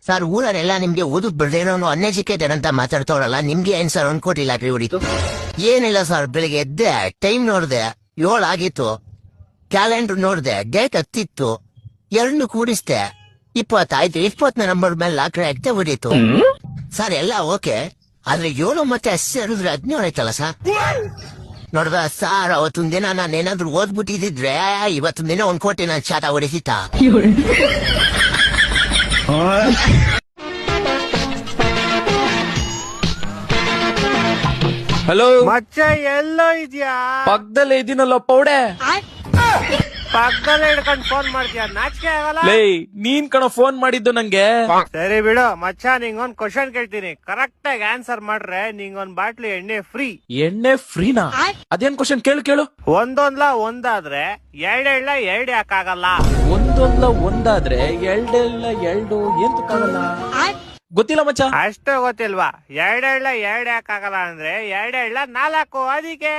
Sir ಊರಲ್ಲೆಲ್ಲ ನಿಮ್ಗೆ ಓದಕ್ ಬಿಡದೇನೋ ಅನ್ಎಜುಕೇಟೆಡ್ ಅಂತ ಮಾತಾಡ್ತವ್ರಲ್ಲ, ನಿಮ್ಗೆ ಏನ್ ಸರ್ 1 ಕೋಟಿ ಲಾಟ್ರಿ ಹೊಡಿತು? ಏನಿಲ್ಲ ಸರ್, ಬೆಳಿಗ್ಗೆ ಎದ್ದೆ, ಟೈಮ್ ನೋಡ್ದೆ 7 ಆಗಿತ್ತು, ಕ್ಯಾಲೆಂಡರ್ ನೋಡ್ದೆ, ಡೇಟ್ ಹತ್ತಿತ್ತು, 2 ಕೂಡಿಸ್ದೆ 20 ಆಯ್ತು. 20ನೇ ನಂಬರ್ ಮೇಲೆ ಲಾಟ್ರಿ ಆಗ್ತೆ ಹೊಡೀತು ಸರ್. ಎಲ್ಲ ಓಕೆ, ಆದ್ರೆ 7 ಮತ್ತೆ 17 17 ಆಯ್ತಲ್ಲ ಸರ್. ನೋಡ್ದ ಸಾರ್, ಅವತ್ತೊಂದ್ ದಿನ ನಾನು ಏನಾದ್ರು ಓದ್ಬಿಟ್ಟಿದ್ರೆ ಇವತ್ತೊಂದ್ ದಿನ 1 ಕೋಟಿ ನಾನು ಶಾಟ ಹೊಡಿಸಿತ್ತ. ಹಲೋ ಮಚ್ಚ, ಎಲ್ಲೋ ಇದ್ಯಾ? ಪಕ್ಕದಲ್ಲೇ ಇದೀನಲ್ಲ ಪೌಡೆ. ಪಕ್ಕದಲ್ಲೇ ಹಿಡ್ಕೊಂಡು ಫೋನ್ ಮಾಡ್ತೀಯ, ನಾಚಿಕೆ ಆಗಲ್ಲ? ಲೇ, ನೀನ್ ಕಣ ಫೋನ್ ಮಾಡಿದ್ದು ನಂಗೆ. ಸರಿ ಬಿಡು ಮಚ್ಚ, ನಿಂಗೊಂದ್ ಕ್ವಶನ್ ಕೇಳ್ತೀನಿ, ಕರೆಕ್ಟ್ ಆಗಿ ಆನ್ಸರ್ ಮಾಡ್ರೆ ನಿಂಗೊಂದ್ ಬಾಟ್ಲಿ ಎಣ್ಣೆ ಫ್ರೀ. ಎಣ್ಣೆ ಫ್ರೀನಾ? ಅದೇನ್ ಕ್ವಶನ್? ಕೇಳು. ಒಂದೊಂದ್ಲ ಒಂದಾದ್ರೆ 2 ಯಾಕಾಗಲ್ಲ? ಒಂದೊಂದ್ಲ ಒಂದಾದ್ರೆ 2 ಏನ್ಕಾಗಲ್ಲ? ಗೊತ್ತಿಲ್ಲ ಮಚ್ಚ. ಅಷ್ಟು ಗೊತ್ತಿಲ್ವಾ? 2 ಯಾಕಾಗಲ್ಲ ಅಂದ್ರೆ 2 4 ಅದಕ್ಕೆ.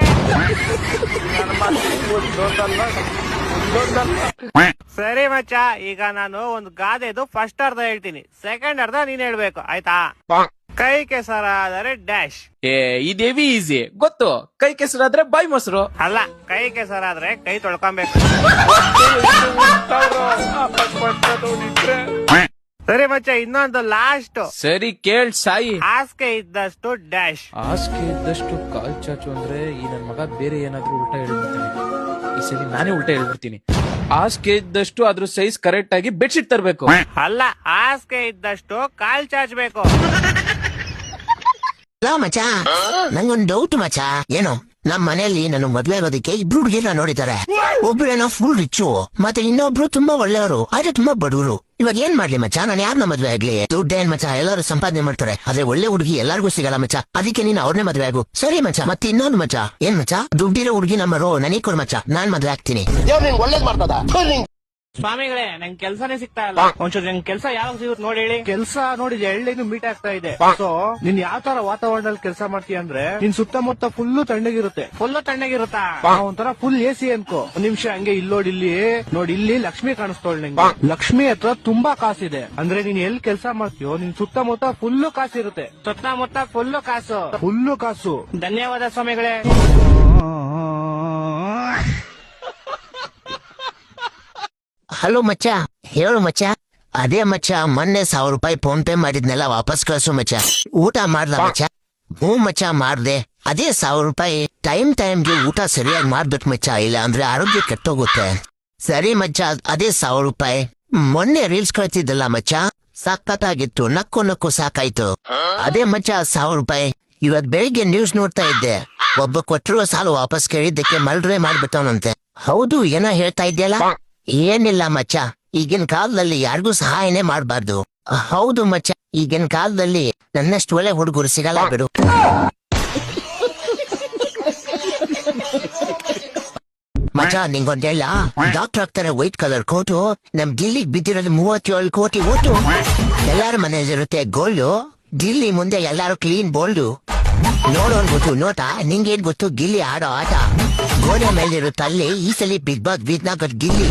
ಸರಿ ಮಚ್ಚ, ಈಗ ನಾನು ಒಂದು ಗಾದೆದು ಫಸ್ಟ್ ಅರ್ಧ ಹೇಳ್ತೀನಿ, ಸೆಕೆಂಡ್ ಅರ್ಧ ನೀನ್ ಹೇಳ್ಬೇಕು, ಆಯ್ತಾ? ಕೈ ಕೆಸರಾದರೆ ಡ್ಯಾಶ್. ಇದೇವಿ ಈಸಿ ಗೊತ್ತು. ಕೈ ಕೆಸರಾದ್ರೆ ಬಾಯಿ ಮೊಸರು. ಅಲ್ಲ, ಕೈ ಕೆಸರಾದ್ರೆ ಕೈ ತೊಳ್ಕೊಬೇಕು. ಸರಿ ಮಚ್ಚ, ಇನ್ನೊಂದು ಲಾಸ್ಟ್. ಸರಿ ಕೇಳ್ ಸಾಯಿ. ಹಾಸಿಗೆ ಇದ್ದಷ್ಟು ಡ್ಯಾಶ್. ಹಾಸಿಗೆ ಇದ್ದಷ್ಟು ಕಾಲ್ ಚಾಚು ಅಂದ್ರೆ ಈ ನನ್ ಮಗ ಬೇರೆ ಏನಾದ್ರೂ ಉಲ್ಟಾ ಹೇಳ್ಬಿಡ್ತಾನೆ. ಈ ಸರಿ ನಾನೇ ಉಲ್ಟಾ ಹೇಳ್ಬಿಡ್ತೀನಿ. ಹಾಸಿಗೆ ಇದ್ದಷ್ಟು ಅದ್ರ ಸೈಜ್ ಕರೆಕ್ಟ್ ಆಗಿ ಬೆಡ್ಶೀಟ್ ತರಬೇಕು. ಅಲ್ಲ, ಹಾಸಿಗೆ ಇದ್ದಷ್ಟು ಕಾಲ್ ಚಾಚಬೇಕು. ಮಚ್ಚ, ನಂಗೊಂದು ಡೌಟ್ ಮಚ್ಚ. ಏನು, ನಮ್ ಮನೆಯಲ್ಲಿ ನಾನು ಮದ್ವೆ ಆಗೋದಕ್ಕೆ 2 ಹುಡುಗಿನ ನೋಡಿದ್ದಾರೆ. ಒಬ್ರೇನೋ ಫುಲ್ ರಿಚ್ಚು, ಮತ್ತೆ ಇನ್ನೊಬ್ರು ತುಂಬಾ ಒಳ್ಳೆಯವರು, ಆದ್ರೆ ತುಂಬಾ ಬಡವರು. ಇವಾಗ ಏನ್ ಮಾಡ್ಲಿ ಮಚ್ಚ? ನಾನು ಯಾರನ್ನ ಮದ್ವೆ ಆಗ್ಲಿ? ದುಡ್ಡೇನ್ ಮಚ್ಚ, ಎಲ್ಲರೂ ಸಂಪಾದನೆ ಮಾಡ್ತಾರೆ, ಆದ್ರೆ ಒಳ್ಳೆ ಹುಡುಗಿ ಎಲ್ಲರಿಗೂ ಸಿಗಲ್ಲ ಮಚ್ಚ. ಅದಕ್ಕೆ ನೀನ್ ಅವ್ರನ್ನೇ ಮದ್ವೆ ಆಗು. ಸರಿ ಮಚ್ಚ. ಮತ್ತೆ ಇನ್ನೊಂದು ಮಚ್ಚ, ಏನ್ ಮಚ್ಚ? ದುಡ್ಡಿರೋ ಹುಡುಗಿ ನಂಬರು ನನಗ್ ಕೊಡು ಮಚ್ಚ, ನಾನ್ ಮದ್ವೆ ಆಗ್ತೀನಿ. ಒಳ್ಳೇದ್ ಮಾಡ್ತದ. ಸ್ವಾಮಿಗಳೇ, ನಂಗೆ ಕೆಲ್ಸನೇ ಸಿಗ್ತಾ ಇಲ್ಲ. ಒಂಚೂರು ನಂಗೆ ಕೆಲ್ಸ ಯಾವಾಗ ಸಿಗುತ್ತೆ ನೋಡಿ ಹೇಳಿ. ಕೆಲ್ಸ ನೋಡಿದ್ರೆ ಎಳ್ಳಿನೂ ಮೀಟ್ ಆಗ್ತಾ ಇದೆ. ಸೊ ನೀನ್ ಯಾವ ತರ ವಾತಾವರಣದಲ್ಲಿ ಕೆಲಸ ಮಾಡ್ತೀಯ ಅಂದ್ರೆ, ನಿನ್ ಸುತ್ತಮುತ್ತ ಫುಲ್ಲು ತಣ್ಣಗಿರುತ್ತೆ. ಫುಲ್ಲು ತಣ್ಣಗಿರುತ್ತಾ? ಒಂಥರ ಫುಲ್ AC ಅನ್ಕೋ. ಒಂದ್ ನಿಮಿಷ ಹಂಗೆ ಇಲ್ಲೋಡಿ, ಇಲ್ಲಿ ಲಕ್ಷ್ಮಿ ಕಾಣಿಸ್ತೋಳ್ ನಂಗೆ. ಲಕ್ಷ್ಮಿ ಹತ್ರ ತುಂಬಾ ಕಾಸಿದೆ. ಅಂದ್ರೆ ನೀನ್ ಎಲ್ಲಿ ಕೆಲಸ ಮಾಡ್ತೀಯೋ ನಿನ್ ಸುತ್ತಮುತ್ತ ಫುಲ್ಲು ಕಾಸಿರುತ್ತೆ. ಸುತ್ತಮುತ್ತ ಫುಲ್ಲು ಕಾಸು. ಧನ್ಯವಾದ ಸ್ವಾಮಿಗಳೇ. ಹಲೋ ಮಚ್ಚ, ಹೇಳು ಮಚ್ಚ. ಅದೇ ಮಚ್ಚ, ಮೊನ್ನೆ 1000 ರೂಪಾಯಿ ಫೋನ್ ಪೇ ಮಾಡಿದ್ನೆಲ್ಲ ವಾಪಸ್ ಕಳ್ಸು ಮಚ್ಚ. ಊಟ ಮಾಡ್ದ ಮಚ್ಚ? ಹ್ಞೂ ಮಚ್ಚ, ಮಾಡ್ದೆ. ಅದೇ 1000 ರೂಪಾಯಿ ಟೈಮ್ಗೆ ಊಟ ಸರಿಯಾಗಿ ಮಾಡ್ಬೇಕು ಮಚ್ಚ, ಇಲ್ಲ ಅಂದ್ರೆ ಆರೋಗ್ಯ ಕೆಟ್ಟೋಗುತ್ತೆ. ಸರಿ ಮಚ್ಚ, ಅದೇ 1000 ರೂಪಾಯಿ. ಮೊನ್ನೆ ರೀಲ್ಸ್ ಕಳ್ತಿದ್ದಲ್ಲ ಮಚ್ಚ, ಸಖತ್ತಾಗಿತ್ತು, ನಕ್ಕು ಸಾಕಾಯ್ತು. ಅದೇ ಮಚ್ಚ 1000 ರೂಪಾಯಿ. ಇವತ್ ಬೆಳಿಗ್ಗೆ ನ್ಯೂಸ್ ನೋಡ್ತಾ ಇದ್ದೆ, ಒಬ್ಬ ಕೊಟ್ಟಿರುವ ಸಾಲ ವಾಪಸ್ ಕೇಳಿದ್ದಕ್ಕೆ ಮಲ್ಡ್ರೆ ಮಾಡ್ಬಿಟ್ಟವನಂತೆ. ಹೌದು, ಏನೋ ಹೇಳ್ತಾ ಇದ್ಯಲ್ಲ? ಏನಿಲ್ಲ ಮಚ್ಚ, ಈಗಿನ ಕಾಲದಲ್ಲಿ ಯಾರಿಗೂ ಸಹಾಯನೇ ಮಾಡಬಾರ್ದು. ಹೌದು ಮಚ್ಚ, ಈಗಿನ ಕಾಲದಲ್ಲಿ ನನ್ನಷ್ಟು ಒಳ್ಳೆ ಹುಡುಗರು ಸಿಗಲ್ಲ ಬಿಡು. ಮಚ್ಚ, ನಿಂಗೊಂದ್ ಹೇಳ, ಡಾಕ್ಟರ್ ಆಗ್ತಾರೆ ವೈಟ್ ಕಲರ್ ಕೋಟು, ನಮ್ ಗಿಲ್ಲಿಗ್ ಬಿದ್ದಿರೋದು 37 ಕೋಟಿ ಓಟು. ಎಲ್ಲಾರ ಮನೇಲಿರುತ್ತೆ ಗೋಲ್ಡು, ಗಿಲ್ಲಿ ಮುಂದೆ ಎಲ್ಲಾರು ಕ್ಲೀನ್ ಬೋಲ್ಡು. ನೋಡೋನ್ ಗೊತ್ತು ನೋಟ, ನಿಂಗೇನ್ ಗೊತ್ತು ಗಿಲ್ಲಿ ಆಡೋ ಆಟ? ಗೋಡೆ ಮೇಲಿರೋ ತಲ್ಲಿ ಈ ಸಲ ಬಿಗ್ ಬಾಸ್ ಬೀದ್ನಾಗದ್ ಗಿಲ್ಲಿ.